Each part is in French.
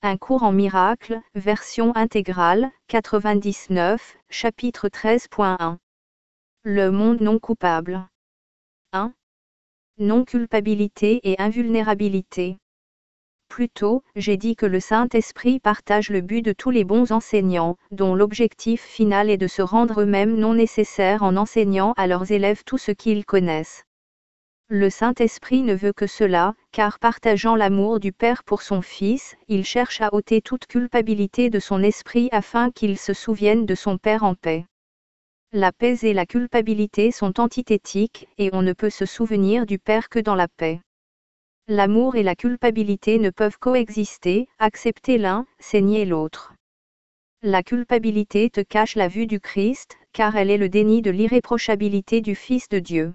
Un cours en miracles, version intégrale, 99, chapitre 13.1. Le monde non coupable. 1. Non-culpabilité et invulnérabilité. Plus tôt, j'ai dit que le Saint-Esprit partage le but de tous les bons enseignants, dont l'objectif final est de se rendre eux-mêmes non nécessaires en enseignant à leurs élèves tout ce qu'ils connaissent. Le Saint-Esprit ne veut que cela, car partageant l'amour du Père pour son Fils, il cherche à ôter toute culpabilité de son esprit afin qu'il se souvienne de son Père en paix. La paix et la culpabilité sont antithétiques, et on ne peut se souvenir du Père que dans la paix. L'amour et la culpabilité ne peuvent coexister, accepter l'un, c'est nier l'autre. La culpabilité te cache la vue du Christ, car elle est le déni de l'irréprochabilité du Fils de Dieu.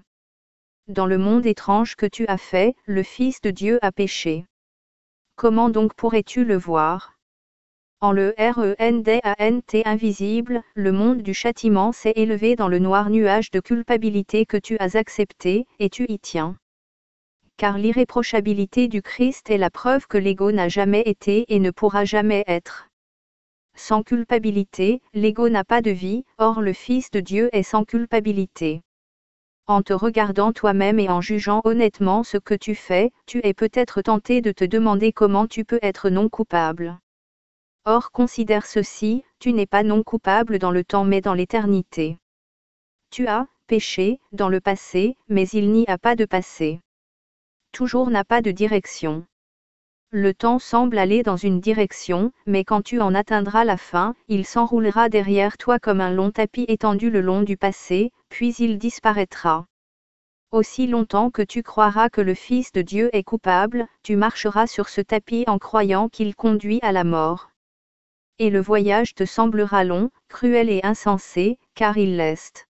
Dans le monde étrange que tu as fait, le Fils de Dieu a péché. Comment donc pourrais-tu le voir? En le RENDANT invisible, le monde du châtiment s'est élevé dans le noir nuage de culpabilité que tu as accepté, et tu y tiens. Car l'irréprochabilité du Christ est la preuve que l'ego n'a jamais été et ne pourra jamais être. Sans culpabilité, l'ego n'a pas de vie, or le Fils de Dieu est sans culpabilité. En te regardant toi-même et en jugeant honnêtement ce que tu fais, tu es peut-être tenté de te demander comment tu peux être non coupable. Or considère ceci, tu n'es pas non coupable dans le temps mais dans l'éternité. Tu as péché dans le passé, mais il n'y a pas de passé. Toujours n'a pas de direction. Le temps semble aller dans une direction, mais quand tu en atteindras la fin, il s'enroulera derrière toi comme un long tapis étendu le long du passé, puis il disparaîtra. Aussi longtemps que tu croiras que le Fils de Dieu est coupable, tu marcheras sur ce tapis en croyant qu'il conduit à la mort. Et le voyage te semblera long, cruel et insensé, car il l'est.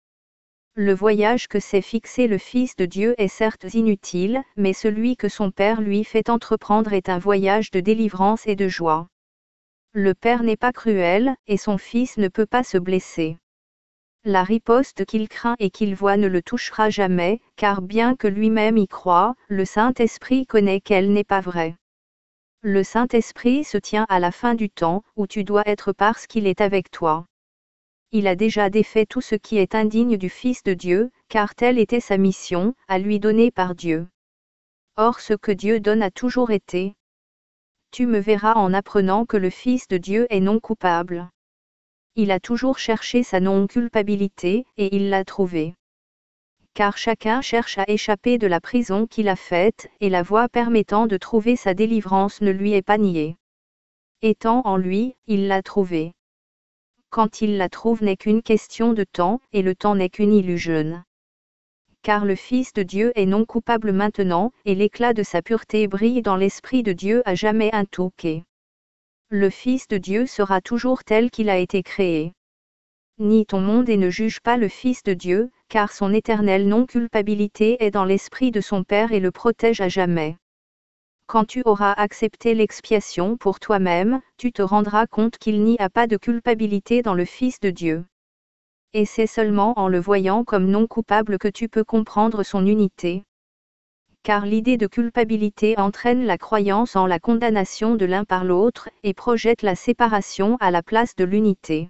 Le voyage que s'est fixé le Fils de Dieu est certes inutile, mais celui que son Père lui fait entreprendre est un voyage de délivrance et de joie. Le Père n'est pas cruel, et son Fils ne peut pas se blesser. La riposte qu'il craint et qu'il voit ne le touchera jamais, car bien que lui-même y croie, le Saint-Esprit connaît qu'elle n'est pas vraie. Le Saint-Esprit se tient à la fin du temps, où tu dois être parce qu'il est avec toi. Il a déjà défait tout ce qui est indigne du Fils de Dieu, car telle était sa mission, à lui donner par Dieu. Or ce que Dieu donne a toujours été. Tu me verras en apprenant que le Fils de Dieu est non coupable. Il a toujours cherché sa non-culpabilité, et il l'a trouvée. Car chacun cherche à échapper de la prison qu'il a faite, et la voie permettant de trouver sa délivrance ne lui est pas niée. Étant en lui, il l'a trouvée. Quand il la trouve n'est qu'une question de temps, et le temps n'est qu'une illusion. Car le Fils de Dieu est non coupable maintenant, et l'éclat de sa pureté brille dans l'Esprit de Dieu à jamais intouché. Le Fils de Dieu sera toujours tel qu'il a été créé. Nie ton monde et ne juge pas le Fils de Dieu, car son éternelle non-culpabilité est dans l'Esprit de son Père et le protège à jamais. Quand tu auras accepté l'expiation pour toi-même, tu te rendras compte qu'il n'y a pas de culpabilité dans le Fils de Dieu. Et c'est seulement en le voyant comme non coupable que tu peux comprendre son unité. Car l'idée de culpabilité entraîne la croyance en la condamnation de l'un par l'autre, et projette la séparation à la place de l'unité.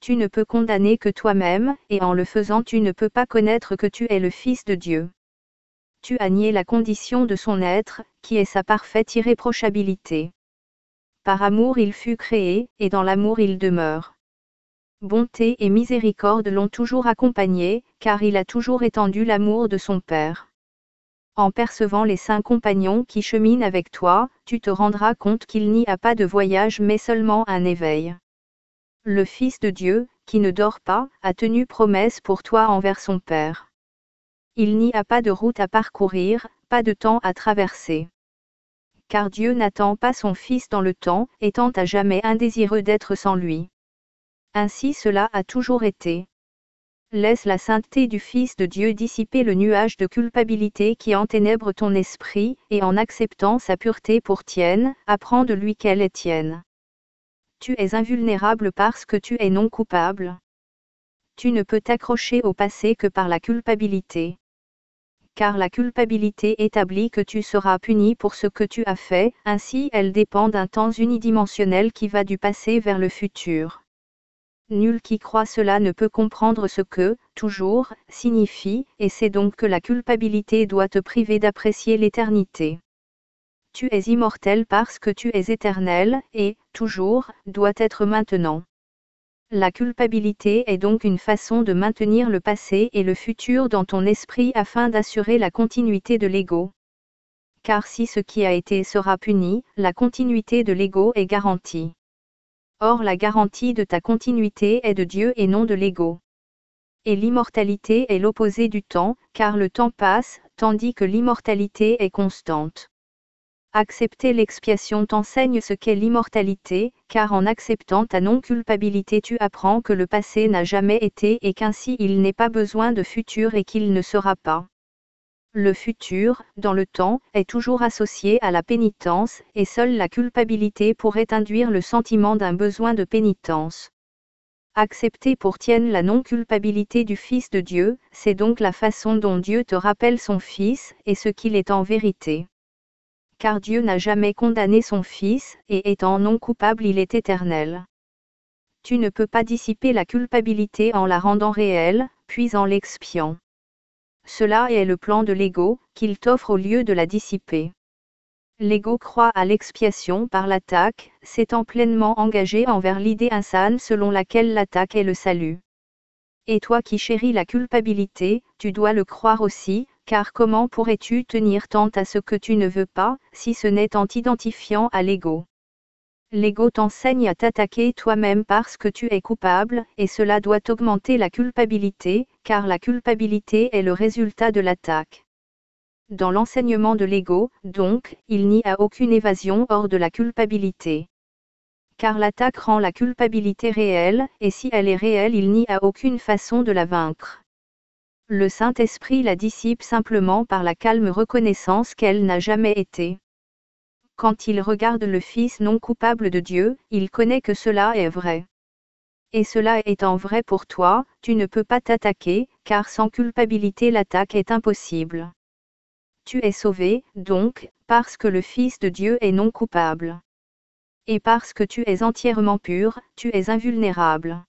Tu ne peux condamner que toi-même, et en le faisant tu ne peux pas connaître que tu es le Fils de Dieu. Tu as nié la condition de son être, qui est sa parfaite irréprochabilité. Par amour il fut créé, et dans l'amour il demeure. Bonté et miséricorde l'ont toujours accompagné, car il a toujours étendu l'amour de son Père. En percevant les saints compagnons qui cheminent avec toi, tu te rendras compte qu'il n'y a pas de voyage mais seulement un éveil. Le Fils de Dieu, qui ne dort pas, a tenu promesse pour toi envers son Père. Il n'y a pas de route à parcourir, pas de temps à traverser. Car Dieu n'attend pas son Fils dans le temps, étant à jamais indésireux d'être sans lui. Ainsi cela a toujours été. Laisse la sainteté du Fils de Dieu dissiper le nuage de culpabilité qui enténèbre ton esprit, et en acceptant sa pureté pour tienne, apprends de lui qu'elle est tienne. Tu es invulnérable parce que tu es non coupable. Tu ne peux t'accrocher au passé que par la culpabilité. car la culpabilité établit que tu seras puni pour ce que tu as fait, ainsi elle dépend d'un temps unidimensionnel qui va du passé vers le futur. Nul qui croit cela ne peut comprendre ce que, toujours, signifie, et c'est donc que la culpabilité doit te priver d'apprécier l'éternité. Tu es immortel parce que tu es éternel, et, toujours, doit être maintenant. La culpabilité est donc une façon de maintenir le passé et le futur dans ton esprit afin d'assurer la continuité de l'ego. Car si ce qui a été sera puni, la continuité de l'ego est garantie. Or la garantie de ta continuité est de Dieu et non de l'ego. Et l'immortalité est l'opposé du temps, car le temps passe, tandis que l'immortalité est constante. Accepter l'expiation t'enseigne ce qu'est l'immortalité, car en acceptant ta non-culpabilité tu apprends que le passé n'a jamais été et qu'ainsi il n'est pas besoin de futur et qu'il ne sera pas. Le futur, dans le temps, est toujours associé à la pénitence, et seule la culpabilité pourrait induire le sentiment d'un besoin de pénitence. Accepter pour tienne la non-culpabilité du Fils de Dieu, c'est donc la façon dont Dieu te rappelle son Fils, et ce qu'il est en vérité. Car Dieu n'a jamais condamné son Fils, et étant non coupable il est éternel. Tu ne peux pas dissiper la culpabilité en la rendant réelle, puis en l'expiant. Cela est le plan de l'ego, qu'il t'offre au lieu de la dissiper. L'ego croit à l'expiation par l'attaque, s'étant pleinement engagé envers l'idée insane selon laquelle l'attaque est le salut. Et toi qui chéris la culpabilité, tu dois le croire aussi, car comment pourrais-tu tenir tant à ce que tu ne veux pas, si ce n'est en t'identifiant à l'ego? L'ego t'enseigne à t'attaquer toi-même parce que tu es coupable, et cela doit augmenter la culpabilité, car la culpabilité est le résultat de l'attaque. Dans l'enseignement de l'ego, donc, il n'y a aucune évasion hors de la culpabilité. Car l'attaque rend la culpabilité réelle, et si elle est réelle il n'y a aucune façon de la vaincre. Le Saint-Esprit la dissipe simplement par la calme reconnaissance qu'elle n'a jamais été. Quand il regarde le Fils non coupable de Dieu, il connaît que cela est vrai. Et cela étant vrai pour toi, tu ne peux pas t'attaquer, car sans culpabilité l'attaque est impossible. Tu es sauvé, donc, parce que le Fils de Dieu est non coupable. Et parce que tu es entièrement pur, tu es invulnérable.